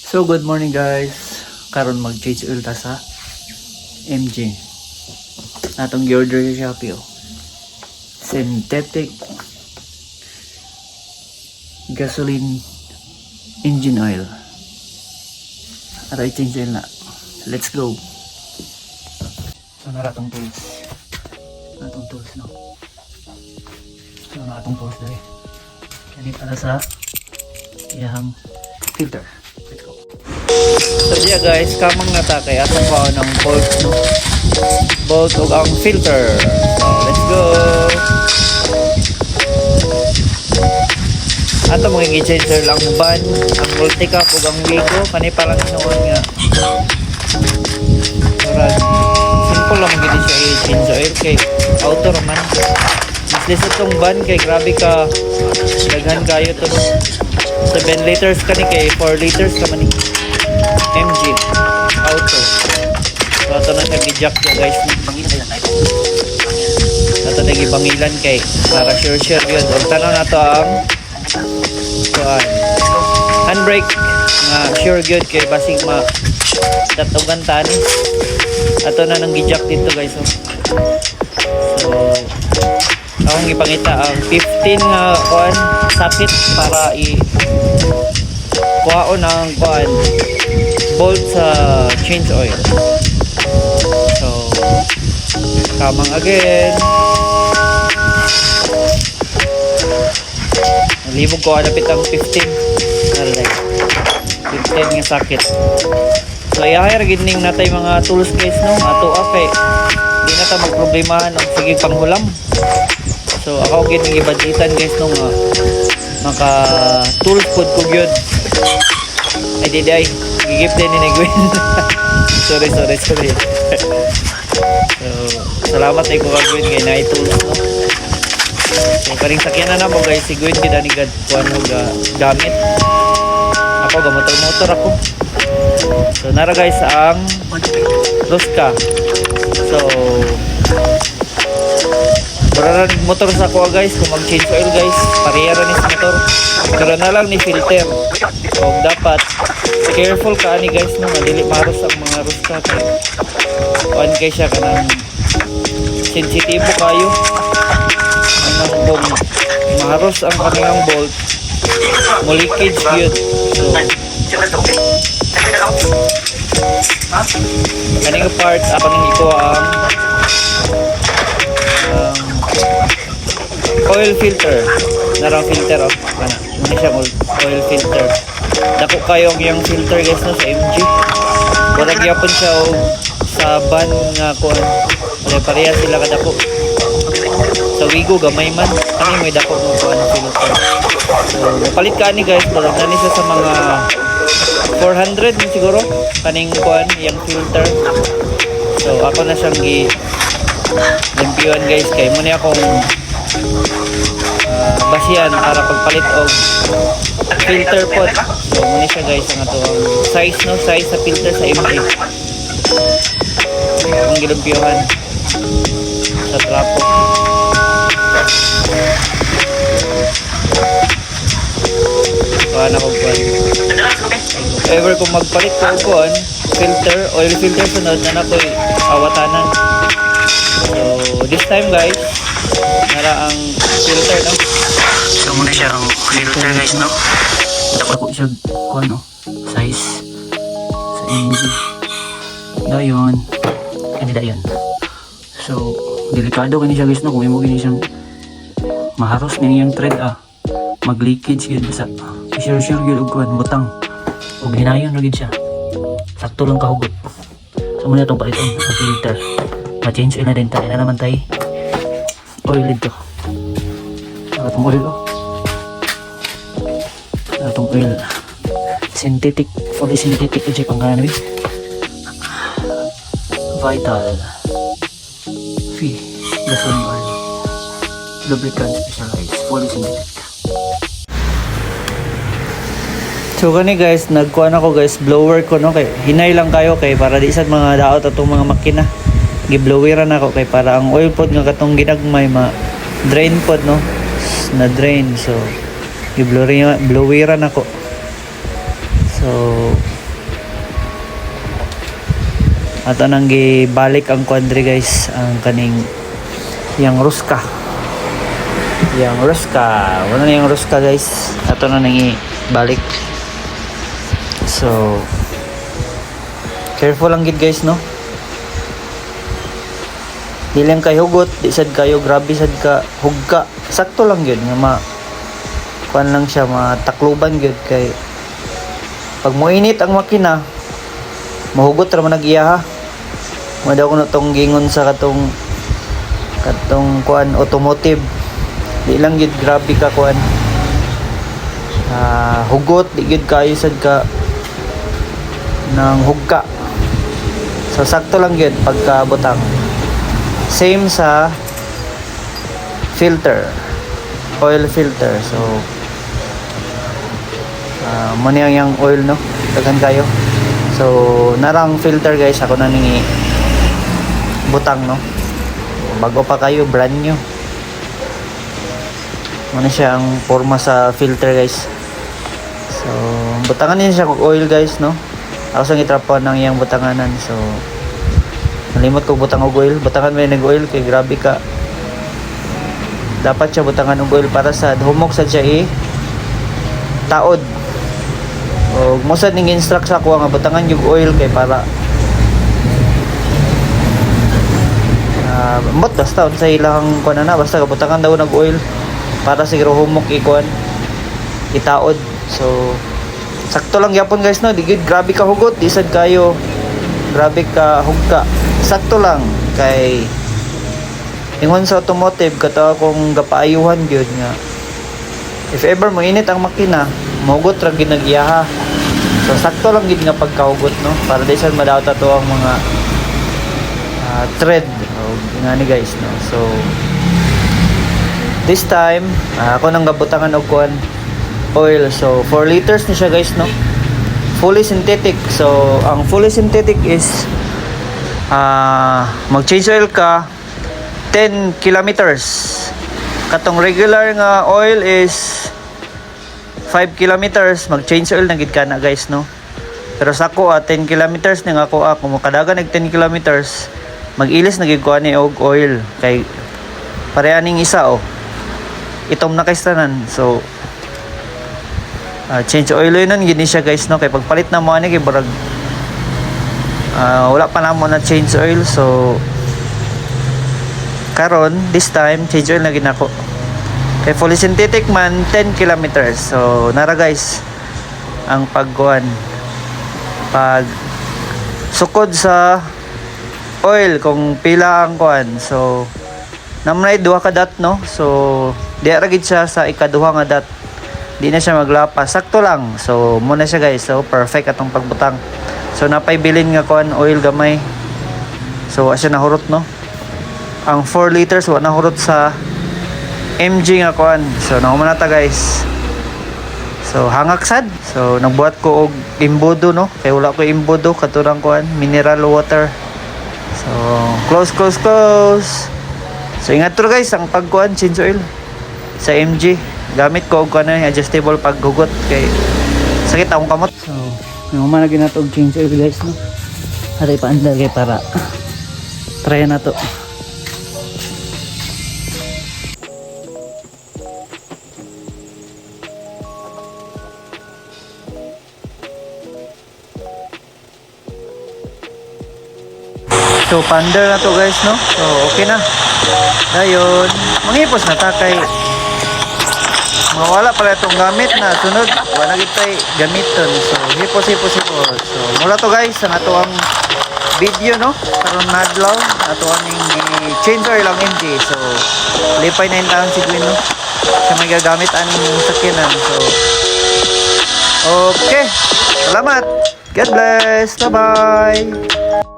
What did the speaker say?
So good morning guys. Karon mag-change oil ta sa MG. Atong gi-order sa Shopee. Synthetic gasoline engine oil. Aray change oil na. Let's go. So nara tong tools. Atong tools no. So nara tong tools dali. Kani para sa iyang filter. Let's go. So yeah guys, kamang natakay atong pa ng bolt no. Bolt ug ang filter. So let's go. Ato mga i-changer lang ban ang multi-cap ug ang Wigo kani parang noon nga. Para simple lang gid siya i-change oil kay auto man. Mas lisod tong ban kay grabe ka daghan kayo to. 7 liters kani kay 4 liters ka man ni. MG auto. So ato na sa gi-jack guys, bangilan na tayo. Ato na gibangilan kay para sure yun. Ug tanaw na to ang handbrake nga sure good kay basig ma tatugan tani. Ato na nang gi-jack dito guys. So akong gipangita ang 15 nga kuan sapit para i kuhaon ang kuan bolt sa change oil. So kamang again libog ko napit ang 15 alay 15 nga sakit. So i-hire gining natay mga tools guys no ato kay di na ta magproblemahan og sige panghulam. So ako gining ibudgetan guys no nga maka tools pod ko gyud ay diday gigift din ni Gwen. sorry so salamat ay ko kag Gwen kay na tools no. So karing sakyanan na mo guys si Gwen kita ni gad kuan og gamit ako ga motor ako. So nara guys ang Ruska. So para motor sa ko guys kung mag-change oil guys pareha ra ni sa motor pero na lang ni filter. So dapat careful ka ani guys no dili maros ang mga Ruska kay kuan kay siya kanang sensitibo kayo anang kung maros ang kanilang bolt mo leakage yun. So kaning part ako nang iko ang oil filter narang filter kana muna siya oil filter dako kayo ang iyang filter guys no sa MG wala gyapon siya sa ban nga kuan wala pareha sila kadako sa Wigo gamay man kani may dako mo kuan filter. So palit ka ni guys wala na ni siya sa mga 400 ni siguro kaning kuan iyang filter. So ako na siyang limpiwan guys kay muna akong basihan para pagpalit og filter pot. So muna siya guys ang ato ang size no size sa filter sa MG ang gilimpiwan sa trapo. Kuhan ako kuhan ever kung magpalit ko kuhan filter oil filter sunod na nako'y awatanan. So this time guys nara ang filter no. So muna siya ang filter guys no dapat ko siya kuhan no size sa MG dayon kanila yan. So delikado kani siya guys no kung imo gini siyang maharos ni yung thread mag leakage yun sa sure yun og kuhan butang og hinayon ra gid siya sakto lang kahugot. So muna itong palitan ang filter ma-change oil na din tayo na naman tayo oil dito atong oil atong oil synthetic fully synthetic ito siya pangkanan Vital V gasoline oil lubricant specialized fully synthetic. So gani guys nagkuan ako guys blower ko no kay hinay lang kayo kay para di sad mga daot atong mga makina gibloweran ako kay para ang oil pod nga katong ginagmay ma drain pod no na drain. So gibloweran ako. So Ato nang gibalik ang kuandre guys, ang kaning yang ruska. Yang ruska. Wala na yung ruska guys. Ato na nang ibalik. So careful lang gid guys no. Di lang kay hugot, di sad kayo grabe sad ka hugka. Sakto lang gyud nga kuan lang siya matakluban gyud kay pag moinit ang makina mahugot ra man nag-iya ha. Madaw ko na tong gingon sa katong kuan automotive. Di lang gyud grabe ka kuan. Hugot di gyud kayo sad ka ng hugka. So sakto lang gyud pagka butang. Same sa filter. Oil filter. So mo yang oil no. Daghan kayo. So narang filter guys ako na ningi butang no. Bago pa kayo brand new. Ano siya ang forma sa filter guys. So butangan niya siya kung oil guys no. Ako sang itrapan ng iyang butanganan. So nalimot ko butang og oil. Butangan may nag-oil kay grabe ka. Dapat siya butangan og oil para sa humok sa siya taod. O mosad ning instruct sa ako nga butangan yung oil kay para mot basta sa ilang kuan na basta kabutangan daw nag oil para siguro humok ikuan itaod. So sakto lang yapon guys no. Di gid grabe ka hugot, di sad kayo grabe ka hugka. Sakto lang kay ingon sa automotive kato akong gapaayuhan gyud nga if ever mo init ang makina mahugot ra gid nag-iyaha. So sakto lang gid nga pagkahugot no para di sad madawat ato ang mga thread o ngani guys no. So this time ako nang gabutangan og kuan oil. So 4 liters ni siya guys no. Fully synthetic. So ang fully synthetic is mag-change oil ka 10 kilometers. Katong regular nga oil is 5 kilometers. Mag-change oil na gid ka na guys no. Pero sa ako 10 kilometers ning ako kung makadagan nag 10 kilometers mag-ilis na gid ko ani og oil kay pareha ning isa itom na kay tanan. So change oil yun gid ni siya guys no. Kay pagpalit na mo ani kay barag wala pa namo na change oil. So karon this time change oil na gid nako kay fully synthetic man 10 kilometers. So nara guys ang pagkuan pag sukod sa oil kung pila ang kuan. So namnay duha ka dot no. So di ra gid siya sa ikaduha nga dot. Di na siya maglapas. Sakto lang. So muna siya guys. So perfect atong pagbutang. So napay bilin nga kuan oil gamay. So wa siya nahurot no. Ang 4 liters wa nahurot sa MG nga kuan. So nahuman na ta guys. So hangak sad. So nagbuhat ko og imbodo no. Kay wala ko imbodo katurang kuan mineral water. So close. So ingat to guys ang pagkuan change oil sa MG. Gamit ko og kuan adjustable paghugot kay sakit akong kamot. So naman na ginato og change oil guys no. Hari pa andar kay para try na to. So pander na to guys no. So okay na. Dayon, mangipos na ta kay mawala pala itong gamit na sunod wala kitay gamiton. So hipos. So mula to guys ang ato ang video no karon nadlaw ato aning change oil ang MG. So lipay na yung si Gwen no sa may gagamit aning sakyanan. So okay, salamat, God bless, bye bye.